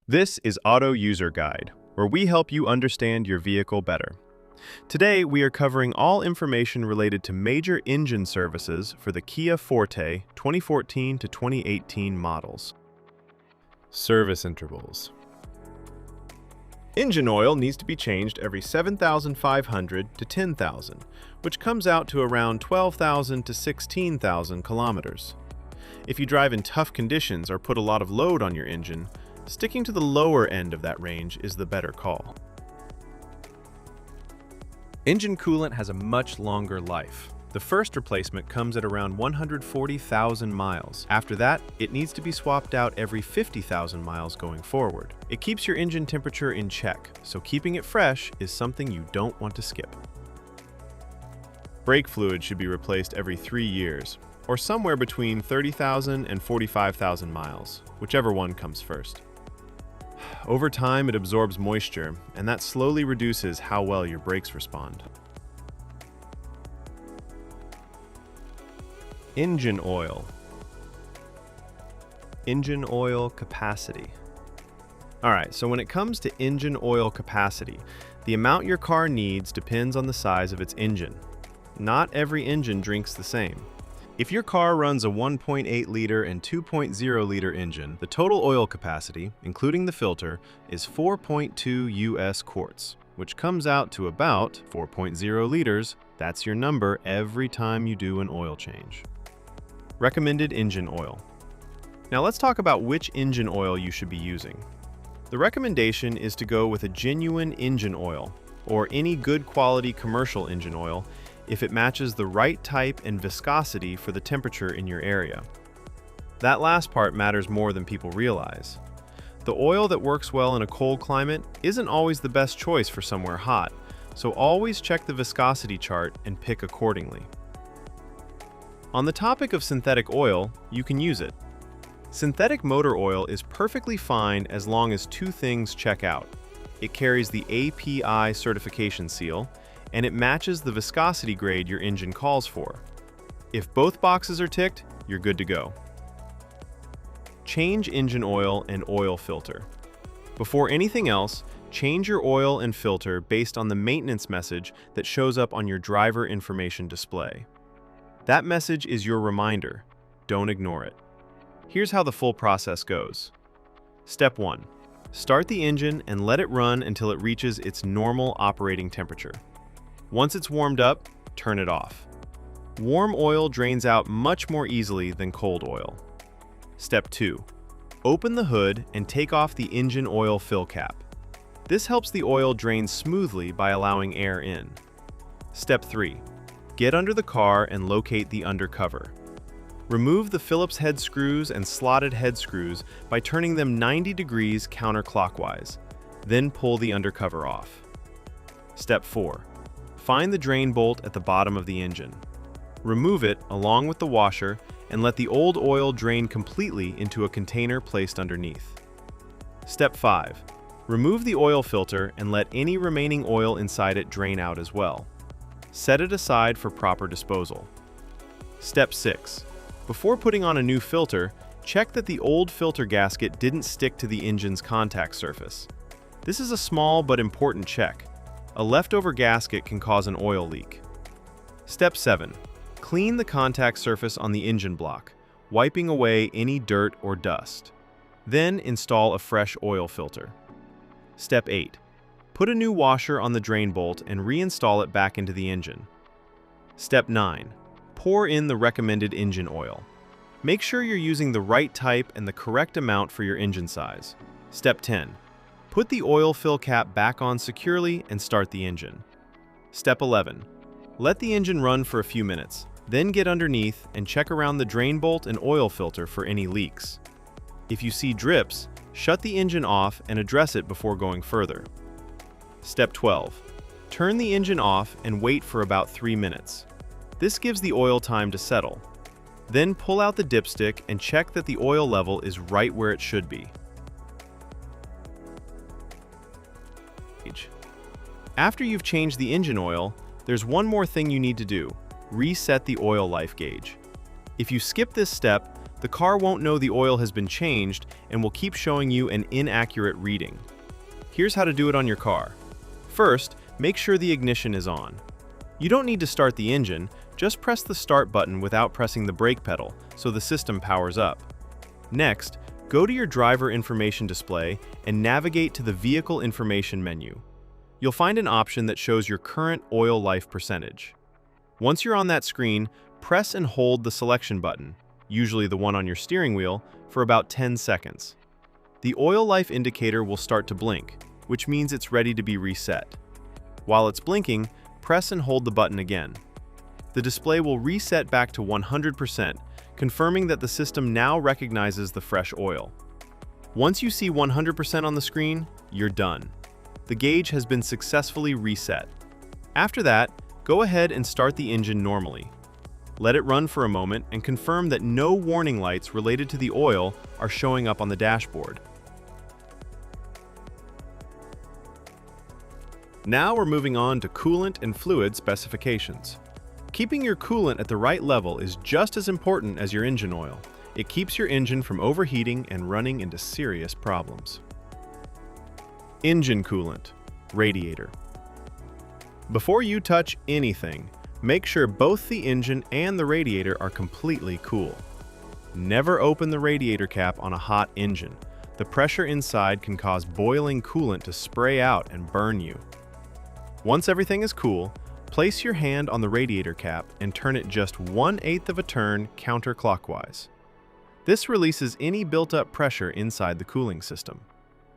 This is Auto User Guide, where we help you understand your vehicle better. Today, we are covering all information related to major engine services for the Kia Forte 2014 to 2018 models. Service intervals. Engine oil needs to be changed every 7,500 to 10,000, which comes out to around 12,000 to 16,000 kilometers. If you drive in tough conditions or put a lot of load on your engine, sticking to the lower end of that range is the better call. Engine coolant has a much longer life. The first replacement comes at around 140,000 miles. After that, it needs to be swapped out every 50,000 miles going forward. It keeps your engine temperature in check, so keeping it fresh is something you don't want to skip. Brake fluid should be replaced every 3 years, or somewhere between 30,000 and 45,000 miles, whichever one comes first. Over time, it absorbs moisture, and that slowly reduces how well your brakes respond. Engine oil. Engine oil capacity. Alright, so when it comes to engine oil capacity, the amount your car needs depends on the size of its engine. Not every engine drinks the same. If your car runs a 1.8-liter and 2.0-liter engine, the total oil capacity, including the filter, is 4.2 US quarts, which comes out to about 4.0 liters. That's your number every time you do an oil change. Recommended engine oil. Now let's talk about which engine oil you should be using. The recommendation is to go with a genuine engine oil, or any good quality commercial engine oil, if it matches the right type and viscosity for the temperature in your area. That last part matters more than people realize. The oil that works well in a cold climate isn't always the best choice for somewhere hot, so always check the viscosity chart and pick accordingly. On the topic of synthetic oil, you can use it. Synthetic motor oil is perfectly fine as long as two things check out. It carries the API certification seal, and it matches the viscosity grade your engine calls for. If both boxes are ticked, you're good to go. Change engine oil and oil filter. Before anything else, change your oil and filter based on the maintenance message that shows up on your driver information display. That message is your reminder. Don't ignore it. Here's how the full process goes. Step 1. Start the engine and let it run until it reaches its normal operating temperature. Once it's warmed up, turn it off. Warm oil drains out much more easily than cold oil. Step 2. Open the hood and take off the engine oil fill cap. This helps the oil drain smoothly by allowing air in. Step 3. Get under the car and locate the undercover. Remove the Phillips head screws and slotted head screws by turning them 90 degrees counterclockwise. Then pull the undercover off. Step 4. Find the drain bolt at the bottom of the engine. Remove it along with the washer and let the old oil drain completely into a container placed underneath. Step 5. Remove the oil filter and let any remaining oil inside it drain out as well. Set it aside for proper disposal. Step 6. Before putting on a new filter, check that the old filter gasket didn't stick to the engine's contact surface. This is a small but important check. A leftover gasket can cause an oil leak. Step 7. Clean the contact surface on the engine block, wiping away any dirt or dust. Then install a fresh oil filter. Step 8. Put a new washer on the drain bolt and reinstall it back into the engine. Step 9. Pour in the recommended engine oil. Make sure you're using the right type and the correct amount for your engine size. Step 10. Put the oil fill cap back on securely and start the engine. Step 11. Let the engine run for a few minutes, then get underneath and check around the drain bolt and oil filter for any leaks. If you see drips, shut the engine off and address it before going further. Step 12. Turn the engine off and wait for about 3 minutes. This gives the oil time to settle. Then pull out the dipstick and check that the oil level is right where it should be. After you've changed the engine oil, there's one more thing you need to do: reset the oil life gauge. If you skip this step, the car won't know the oil has been changed and will keep showing you an inaccurate reading. Here's how to do it on your car. First, make sure the ignition is on. You don't need to start the engine, just press the start button without pressing the brake pedal so the system powers up. Next, go to your driver information display and navigate to the Vehicle Information menu. You'll find an option that shows your current oil life percentage. Once you're on that screen, press and hold the selection button, usually the one on your steering wheel, for about 10 seconds. The oil life indicator will start to blink, which means it's ready to be reset. While it's blinking, press and hold the button again. The display will reset back to 100%, confirming that the system now recognizes the fresh oil. Once you see 100% on the screen, you're done. The gauge has been successfully reset. After that, go ahead and start the engine normally. Let it run for a moment and confirm that no warning lights related to the oil are showing up on the dashboard. Now we're moving on to coolant and fluid specifications. Keeping your coolant at the right level is just as important as your engine oil. It keeps your engine from overheating and running into serious problems. Engine coolant, radiator. Before you touch anything, make sure both the engine and the radiator are completely cool. Never open the radiator cap on a hot engine. The pressure inside can cause boiling coolant to spray out and burn you. Once everything is cool, place your hand on the radiator cap and turn it just 1/8 of a turn counterclockwise. This releases any built-up pressure inside the cooling system.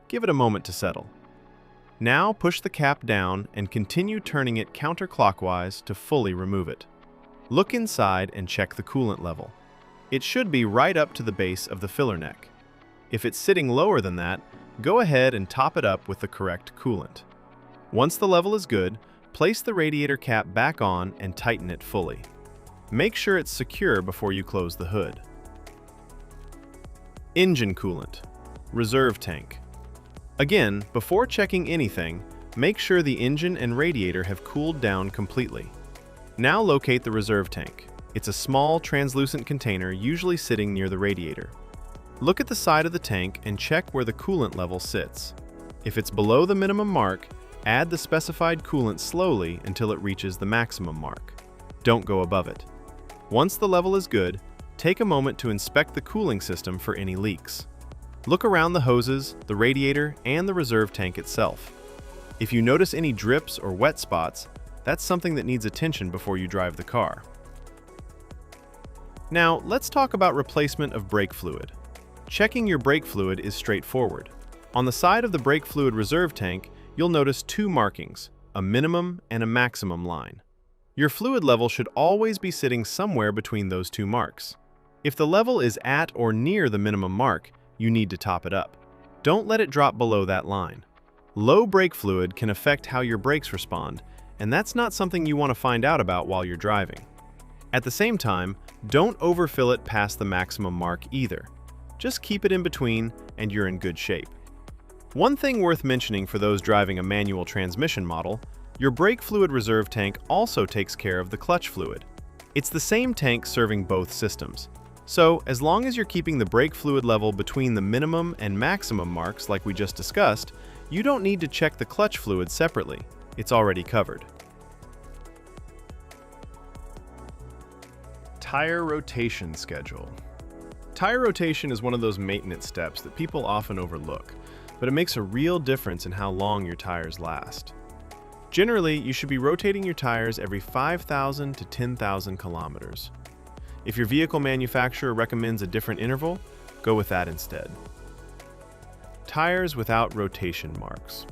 Give it a moment to settle. Now push the cap down and continue turning it counterclockwise to fully remove it. Look inside and check the coolant level. It should be right up to the base of the filler neck. If it's sitting lower than that, go ahead and top it up with the correct coolant. Once the level is good, place the radiator cap back on and tighten it fully. Make sure it's secure before you close the hood. Engine coolant, reserve tank. Again, before checking anything, make sure the engine and radiator have cooled down completely. Now locate the reserve tank. It's a small, translucent container usually sitting near the radiator. Look at the side of the tank and check where the coolant level sits. If it's below the minimum mark, add the specified coolant slowly until it reaches the maximum mark. Don't go above it. Once the level is good, take a moment to inspect the cooling system for any leaks. Look around the hoses, the radiator, and the reserve tank itself. If you notice any drips or wet spots, that's something that needs attention before you drive the car. Now, let's talk about replacement of brake fluid. Checking your brake fluid is straightforward. On the side of the brake fluid reserve tank, you'll notice two markings, a minimum and a maximum line. Your fluid level should always be sitting somewhere between those two marks. If the level is at or near the minimum mark, you need to top it up. Don't let it drop below that line. Low brake fluid can affect how your brakes respond, and that's not something you want to find out about while you're driving. At the same time, don't overfill it past the maximum mark either. Just keep it in between and you're in good shape. One thing worth mentioning for those driving a manual transmission model, your brake fluid reserve tank also takes care of the clutch fluid. It's the same tank serving both systems. So, as long as you're keeping the brake fluid level between the minimum and maximum marks like we just discussed, you don't need to check the clutch fluid separately. It's already covered. Tire rotation schedule. Tire rotation is one of those maintenance steps that people often overlook, but it makes a real difference in how long your tires last. Generally, you should be rotating your tires every 5,000 to 10,000 kilometers. If your vehicle manufacturer recommends a different interval, go with that instead. Tires without rotation marks.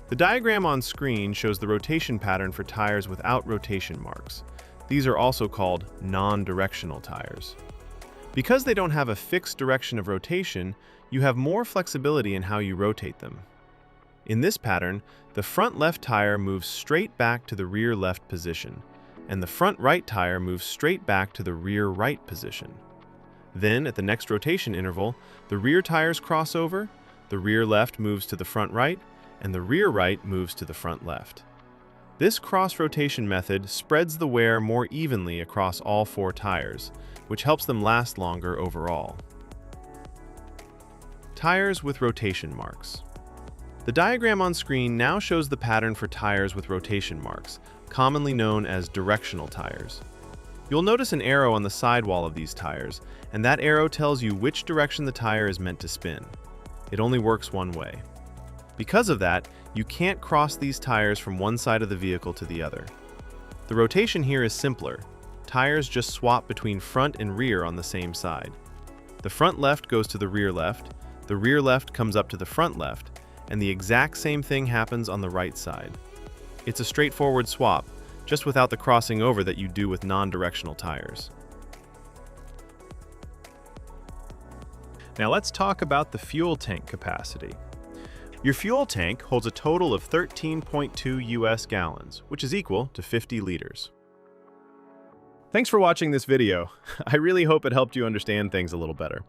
The diagram on screen shows the rotation pattern for tires without rotation marks. These are also called non-directional tires. Because they don't have a fixed direction of rotation, you have more flexibility in how you rotate them. In this pattern, the front left tire moves straight back to the rear left position, and the front right tire moves straight back to the rear right position. Then, at the next rotation interval, the rear tires cross over, the rear left moves to the front right, and the rear right moves to the front left. This cross-rotation method spreads the wear more evenly across all 4 tires, which helps them last longer overall. Tires with rotation marks. The diagram on screen now shows the pattern for tires with rotation marks, commonly known as directional tires. You'll notice an arrow on the sidewall of these tires, and that arrow tells you which direction the tire is meant to spin. It only works one way. Because of that, you can't cross these tires from one side of the vehicle to the other. The rotation here is simpler. Tires just swap between front and rear on the same side. The front left goes to the rear left comes up to the front left, and the exact same thing happens on the right side. It's a straightforward swap, just without the crossing over that you do with non-directional tires. Now let's talk about the fuel tank capacity. Your fuel tank holds a total of 13.2 US gallons, which is equal to 50 liters. Thanks for watching this video. I really hope it helped you understand things a little better.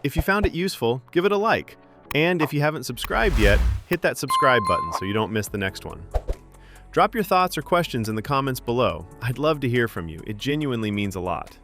If you found it useful, give it a like. And if you haven't subscribed yet, hit that subscribe button so you don't miss the next one. Drop your thoughts or questions in the comments below. I'd love to hear from you. It genuinely means a lot.